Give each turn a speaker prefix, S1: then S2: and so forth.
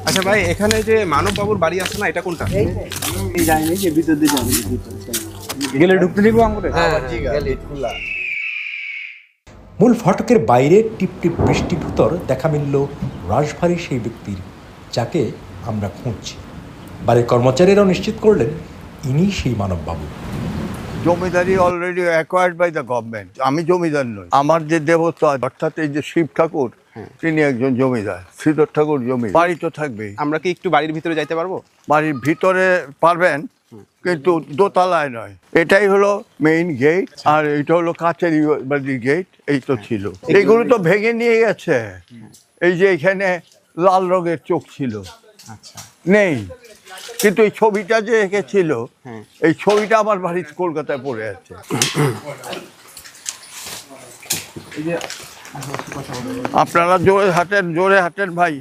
S1: আচ্ছা ভাই, এখানে যে মানব বাবুর বাড়ি আছে না, এটা কোনটা?
S2: এই জানি যে ভিতর দিয়ে যাবে, গেলে ঢুকতে দিব আমরা।
S3: মূল ফটকের বাইরে টিপটিপ বৃষ্টির ভিতর দেখা মিলল রাশভারী সেই ব্যক্তির, যাকে আমরা খুঁজছি। বাড়ির কর্মচারীরাও নিশ্চিত করলেন ইনি সেই মানববাবু।
S4: জমিদারি already acquired by the government. আমি জমিদার নই। আমার যে দেবতা অর্থাৎ এই যে শিব ঠাকুর, তিনি একজন জমিদার। শ্রীধর ঠাকুর জমি বাড়ি তো থাকবেই।
S1: আমরা কি একটু বাড়ির ভিতরে যাইতে পারবো?
S4: বাড়ির ভিতরে পারবেন, কিন্তু দোতলায় নয়। এটাই হলো মেইন গেট, আর এটা হলো কাচের বাড়ির গেট। এই তো ছিল, এইগুলো তো ভেঙে নিয়ে গেছে। এই যে এখানে লাল রঙের চোখ ছিল,
S1: আচ্ছা,
S4: নেই। কিন্তু এই ছবিটা যে এঁকেছিল, এই ছবিটা আমার বাড়ির কলকাতায় পড়ে আছে। আপনারা জোরে হাঁটেন ভাই।